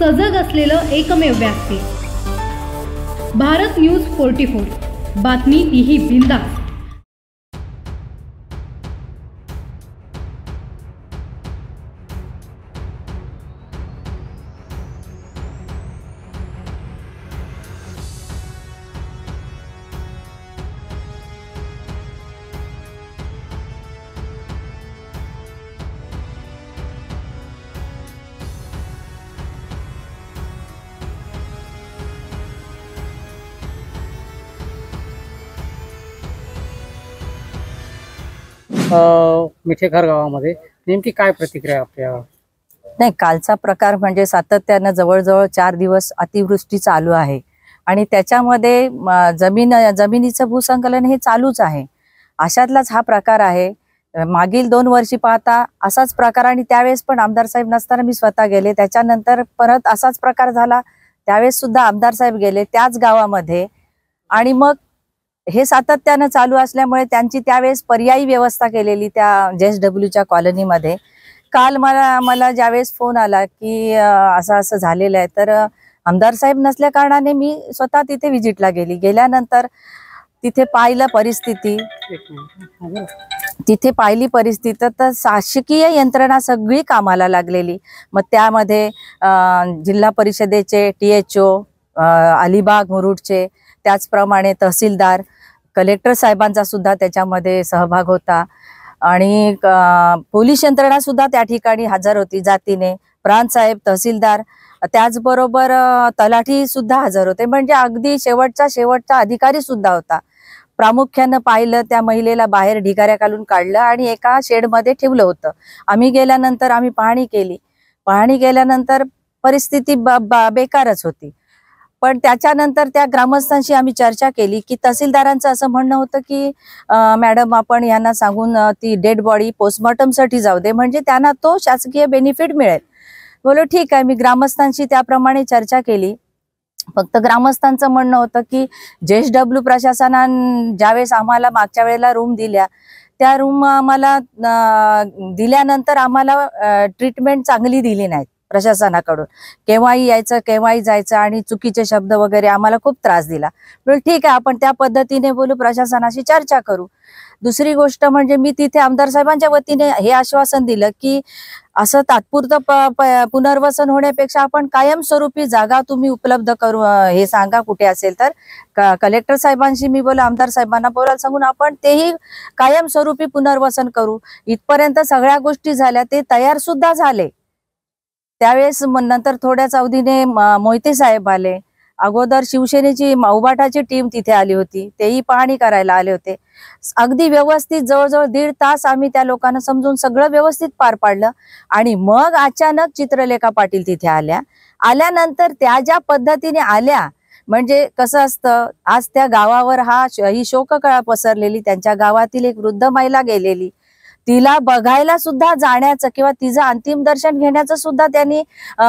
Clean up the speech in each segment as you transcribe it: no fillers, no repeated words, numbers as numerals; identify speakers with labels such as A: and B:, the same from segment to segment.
A: सजग असलेलं एकमेव व्यासपीठ भारत न्यूज 44। बातमी तीही बिनधास्त।
B: मिठेघर गावामध्ये नेमकी काय प्रतिक्रिया आपल्या?
C: नाही, कालचा प्रकार म्हणजे सातत्यानं जवळजवळ 4 दिवस अतिवृष्टी चालू आहे आणि त्याच्यामध्ये जमिनीचं भूसंकलन हे चालूच आहे। अशातलाच हा प्रकार आहे। मागील 2 वर्षी पाहता असाच प्रकार आणि त्यावेळेस पण आमदार साहेब नसताना मी स्वतः गेले, त्याच्यानंतर परत असाच प्रकार झाला, त्यावेळेस सुद्धा आमदार साहेब गेले त्याच गावामध्ये आणि मग हे सातत्यानं चालू असल्यामुळे त्यांची त्यावेळेस पर्यायी व्यवस्था केलेली त्या JSWच्या कॉलनीमध्ये। काल मला ज्यावेळेस फोन आला की असं झालेलं आहे, तर आमदार साहेब नसल्या कारणाने मी स्वतः तिथे व्हिजिटला गेली। गेल्यानंतर तिथे पाहिली परिस्थिती तर शासकीय यंत्रणा सगळी कामाला लागलेली। मग त्यामध्ये जिल्हा परिषदेचे THO अलिबाग मुरुडचे, त्याचप्रमाणे तहसीलदार, कलेक्टर साहेबांचा सुद्धा त्याच्यामध्ये सहभाग होता आणि पोलीस यंत्रणा सुद्धा त्या ठिकाणी हजर होती जातीने। प्रांत साहेब, तहसीलदार, त्याचबरोबर तलाठी सुद्धा हजर होते, म्हणजे अगदी शेवटचा अधिकारी सुद्धा होता। प्रामुख्याने पाहिलं त्या महिलेला बाहेर ढिगाऱ्या घालून काढलं आणि एका शेडमध्ये ठेवलं होतं। आम्ही गेल्यानंतर आम्ही पाहणी केल्यानंतर परिस्थिती बेकारच होती। पण त्याच्यानंतर त्या ग्रामस्थांशी आम्ही चर्चा केली की तहसीलदारांचं असं म्हणणं होतं की मॅडम आपण यांना सांगून ती डेड बॉडी पोस्टमॉर्टमसाठी जाऊ दे, म्हणजे त्यांना तो शासकीय बेनिफिट मिळेल। बोलो ठीक आहे। मी ग्रामस्थांशी त्याप्रमाणे चर्चा केली। फक्त ग्रामस्थांचं म्हणणं होतं की JSW प्रशासनाने ज्यावेळेस आम्हाला मागच्या वेळेला रूम दिल्या, त्या रूम आम्हाला दिल्यानंतर आम्हाला ट्रीटमेंट चांगली दिली नाही प्रशासनाकडून। केव्हाही यायचं केव्हाही जायचं आणि चुकीचे शब्द वगैरे आम्हाला खूप त्रास दिला। बोल ठीक आहे, आपण त्या पद्धतीने बोलू, प्रशासनाशी चर्चा करू। दुसरी गोष्ट म्हणजे मी तिथे आमदार साहेबांच्या वतीने हे आश्वासन दिलं की असं तात्पुरतं पुनर्वसन होण्यापेक्षा आपण कायमस्वरूपी जागा तुम्ही उपलब्ध करू, हे सांगा कुठे असेल तर। कलेक्टर साहेबांशी मी बोला, आमदार साहेबांना बोलायला सांगून आपण तेही कायमस्वरूपी पुनर्वसन करू। इथपर्यंत सगळ्या गोष्टी झाल्या, ते तयार सुद्धा झाले। त्यावेळेस नंतर थोड्याच अवधीने मोहिते साहेब आले। अगोदर शिवसेनेची उभाटाची टीम तिथे आली होती, तेही पाहणी करायला आले होते। अगदी व्यवस्थित जवळजवळ 1.5 तास आम्ही त्या लोकांना समजून सगळं व्यवस्थित पार पाडलं आणि मग अचानक चित्रलेखा पाटील तिथे आल्यानंतर त्या ज्या पद्धतीने आल्या, म्हणजे कसं असतं, आज त्या गावावर ही शोककळा पसरलेली। त्यांच्या गावातील एक वृद्ध महिला गेलेली, तिला बघायला सुद्धा जाण्याचं किंवा तिचं अंतिम दर्शन घेण्याचं सुद्धा त्यांनी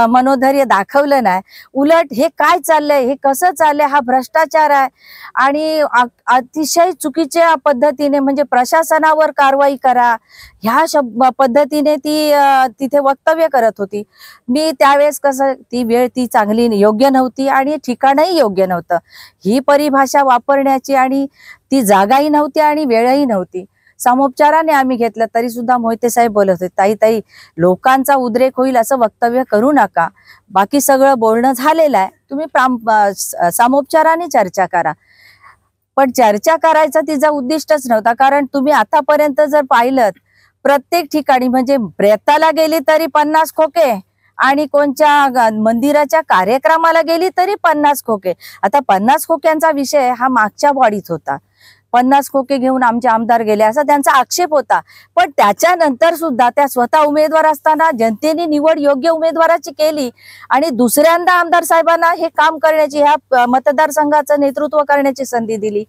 C: मनोधैर्य दाखवलं नाही। उलट हे काय चाललंय, हे कसं चाललंय, हा भ्रष्टाचार आहे आणि अतिशय चुकीच्या पद्धतीने म्हणजे प्रशासनावर कारवाई करा ह्या पद्धतीने ती तिथे वक्तव्य करत होती। मी त्यावेळेस कसं, ती वेळ ती चांगली योग्य नव्हती आणि ठिकाणही योग्य नव्हतं ही परिभाषा वापरण्याची, आणि ती जागाही नव्हती आणि वेळही नव्हती। सामोपचाराने आम्ही घेतलं तरी सुद्धा मोहिते साहेब बोलत होते, ताई लोकांचा उद्रेक होईल असं वक्तव्य करू नका, बाकी सगळं बोलणं झालेलं आहे, तुम्ही सामोपचाराने चर्चा करा। पण चर्चा करायचा तिचा उद्दिष्टच नव्हता, कारण तुम्ही आतापर्यंत जर पाहिलं प्रत्येक ठिकाणी म्हणजे प्रेताला गेली तरी 50 खोके आणि कोणत्या मंदिराच्या कार्यक्रमाला गेली तरी 50 खोके। आता 50 खोक्यांचा विषय हा मागच्या बॉडीत होता, 50 खोके घेऊन आमचे आमदार गेले असा त्यांचा आक्षेप होता। पण त्याच्यानंतर सुद्धा त्या स्वतः उमेदवार असताना जनतेने निवड योग्य उमेदवाराची केली आणि दुसऱ्यांदा आमदार साहेबांना हे काम करण्याची, ह्या मतदारसंघाचं नेतृत्व करण्याची संधी दिली,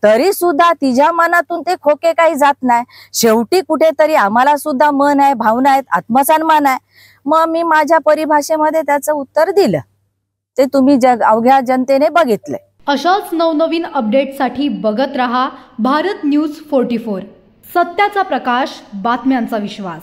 C: तरी सुद्धा तिच्या मनातून ते खोके काही जात नाही। शेवटी कुठेतरी आम्हाला सुद्धा मन आहे, भावना आहेत, आत्मसन्मान आहे। मग मी माझ्या परिभाषेमध्ये त्याचं उत्तर दिलं, ते तुम्ही अवघ्या जनतेने बघितले।
A: अशाच नवनवीन अपडेटसाठी बघत रहा भारत न्यूज 44। सत्याचा प्रकाश, बातम्यांचा विश्वास।